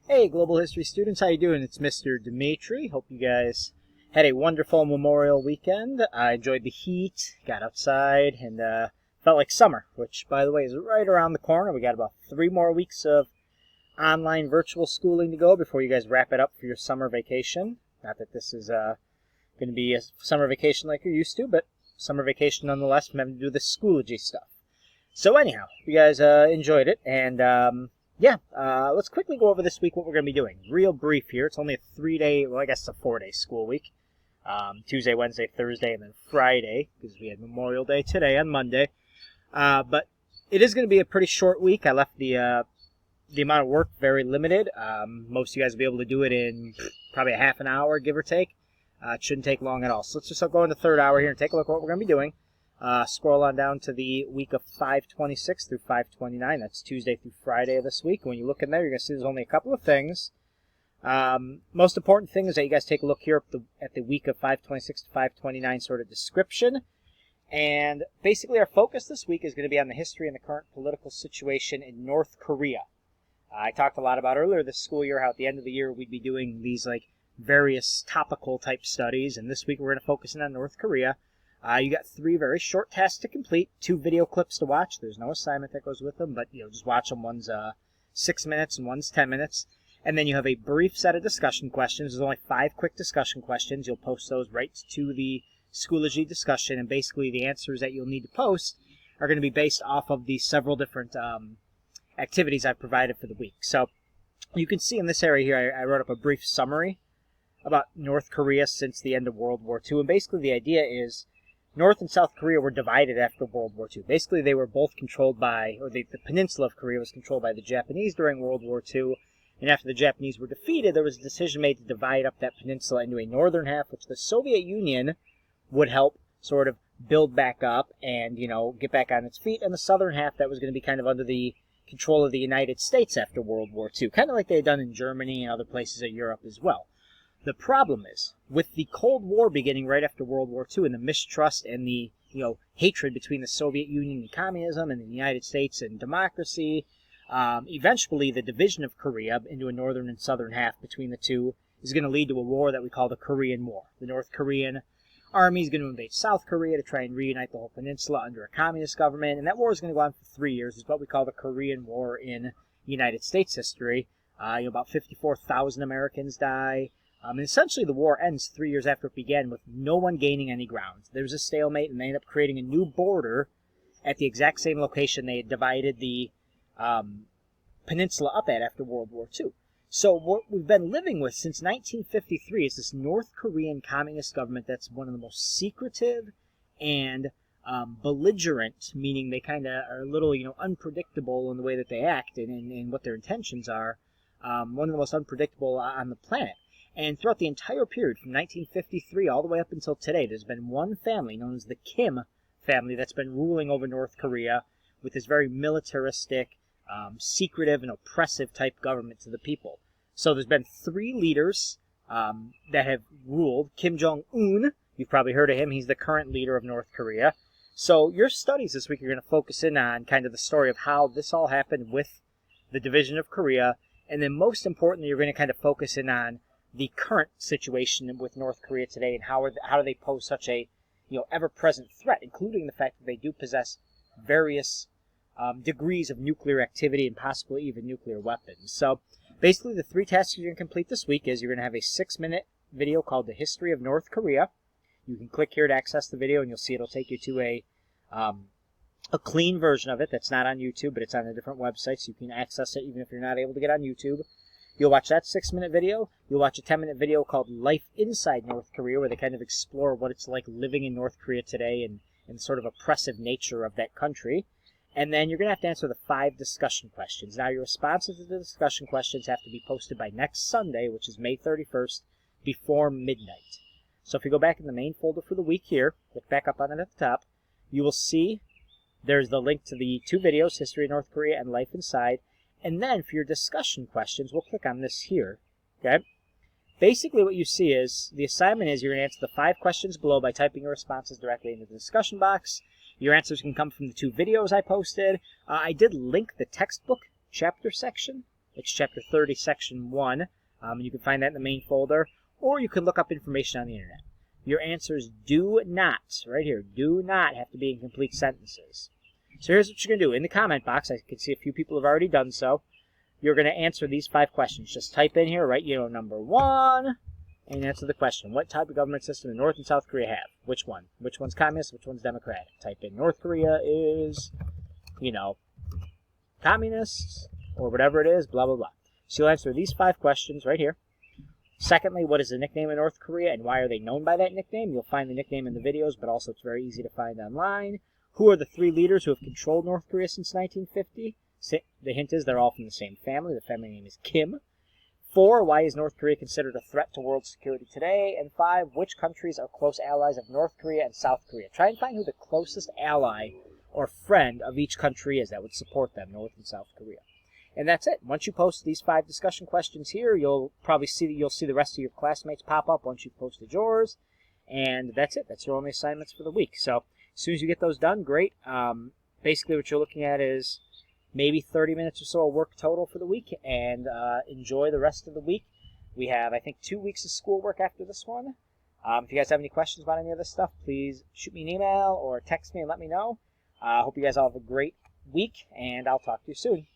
Hey, Global History students, how you doing? It's Mr. Dimitri. Hope you guys had a wonderful Memorial weekend. I enjoyed the heat, got outside, and felt like summer, which, by the way, is right around the corner. We got about 3 more weeks of online virtual schooling to go before you guys wrap it up for your summer vacation. Not that this is going to be a summer vacation like you're used to, but summer vacation nonetheless from having to do the Schoology stuff. So anyhow, you guys enjoyed it, and let's quickly go over this week what we're going to be doing. Real brief here. It's only a 3-day, well, I guess it's a 4-day school week. Tuesday, Wednesday, Thursday, and then Friday, because we had Memorial Day today on Monday. But it is going to be a pretty short week. I left the amount of work very limited. Most of you guys will be able to do it in probably a half an hour, give or take. It shouldn't take long at all. So let's just go into the third hour here and take a look at what we're going to be doing. Scroll on down to the week of 526 through 529. That's Tuesday through Friday of this week. When you look in there, you're going to see there's only a couple of things. Most important thing is that you guys take a look here at the week of 526 to 529 sort of description. And basically our focus this week is going to be on the history and the current political situation in North Korea. I talked a lot about earlier this school year how at the end of the year we'd be doing these like various topical type studies. And this week we're going to focus in on North Korea. You got 3 very short tasks to complete, 2 video clips to watch. There's no assignment that goes with them, but just watch them. One's 6 minutes and one's 10 minutes. And then you have a brief set of discussion questions. There's only 5 quick discussion questions. You'll post those right to the Schoology discussion, and basically the answers that you'll need to post are going to be based off of the several different activities I've provided for the week. So you can see in this area here, I wrote up a brief summary about North Korea since the end of World War II. And basically the idea is North and South Korea were divided after World War II. Basically, they were both controlled by, or the peninsula of Korea was controlled by the Japanese during World War II. And after the Japanese were defeated, there was a decision made to divide up that peninsula into a northern half, which the Soviet Union would help sort of build back up and, get back on its feet. And the southern half that was going to be kind of under the control of the United States after World War II. Kind of like they had done in Germany and other places of Europe as well. The problem is, with the Cold War beginning right after World War II and the mistrust and the hatred between the Soviet Union and communism and the United States and democracy, eventually the division of Korea into a northern and southern half between the two is going to lead to a war that we call the Korean War. The North Korean army is going to invade South Korea to try and reunite the whole peninsula under a communist government, and that war is going to go on for 3 years. It's what we call the Korean War in United States history. About 54,000 Americans die. And essentially the war ends 3 years after it began with no one gaining any ground. There's a stalemate, and they end up creating a new border at the exact same location they had divided the peninsula up at after World War II. So what we've been living with since 1953 is this North Korean communist government that's one of the most secretive and belligerent, meaning they kind of are a little unpredictable in the way that they act and what their intentions are, one of the most unpredictable on the planet. And throughout the entire period, from 1953 all the way up until today, there's been one family known as the Kim family that's been ruling over North Korea with this very militaristic, secretive, and oppressive type government to the people. So there's been 3 leaders that have ruled. Kim Jong-un, you've probably heard of him. He's the current leader of North Korea. So your studies this week are going to focus in on kind of the story of how this all happened with the division of Korea. And then most importantly, you're going to kind of focus in on the current situation with North Korea today and how do they pose such a ever-present threat, including the fact that they do possess various degrees of nuclear activity and possibly even nuclear weapons. So basically the 3 tasks you're going to complete this week is you're going to have a 6-minute video called The History of North Korea. You can click here to access the video and you'll see it'll take you to a clean version of it that's not on YouTube, but it's on a different website, so you can access it even if you're not able to get on YouTube. You'll watch that 6-minute video. You'll watch a 10-minute video called Life Inside North Korea, where they kind of explore what it's like living in North Korea today and sort of oppressive nature of that country. And then you're going to have to answer the 5 discussion questions. Now, your responses to the discussion questions have to be posted by next Sunday, which is May 31st, before midnight. So if you go back in the main folder for the week here, look back up on it at the top, you will see there's the link to the 2 videos, History of North Korea and Life Inside. And then for your discussion questions, we'll click on this here, okay? Basically what you see is, the assignment is you're going to answer the 5 questions below by typing your responses directly into the discussion box. Your answers can come from the 2 videos I posted. I did link the textbook chapter section It's Chapter 30, Section 1. You can find that in the main folder, or you can look up information on the internet. Your answers do not, right here, do not have to be in complete sentences. So here's what you're going to do. In the comment box, I can see a few people have already done so. You're going to answer these 5 questions. Just type in here, write, number 1, and answer the question. What type of government system do North and South Korea have? Which one? Which one's communist? Which one's democratic? Type in North Korea is, communist, or whatever it is, blah, blah, blah. So you'll answer these 5 questions right here. Secondly, what is the nickname of North Korea, and why are they known by that nickname? You'll find the nickname in the videos, but also it's very easy to find online. Who are the 3 leaders who have controlled North Korea since 1950? The hint is they're all from the same family. The family name is Kim. 4, why is North Korea considered a threat to world security today? And 5, which countries are close allies of North Korea and South Korea? Try and find who the closest ally or friend of each country is that would support them, North and South Korea. And that's it. Once you post these 5 discussion questions here, you'll probably see the rest of your classmates pop up once you've posted yours. And that's it. That's your only assignments for the week. So as soon as you get those done, great. Basically what you're looking at is maybe 30 minutes or so of work total for the week, and enjoy the rest of the week. We have, I think, 2 weeks of schoolwork after this one. If you guys have any questions about any of this stuff, please shoot me an email or text me and let me know. I hope you guys all have a great week, and I'll talk to you soon.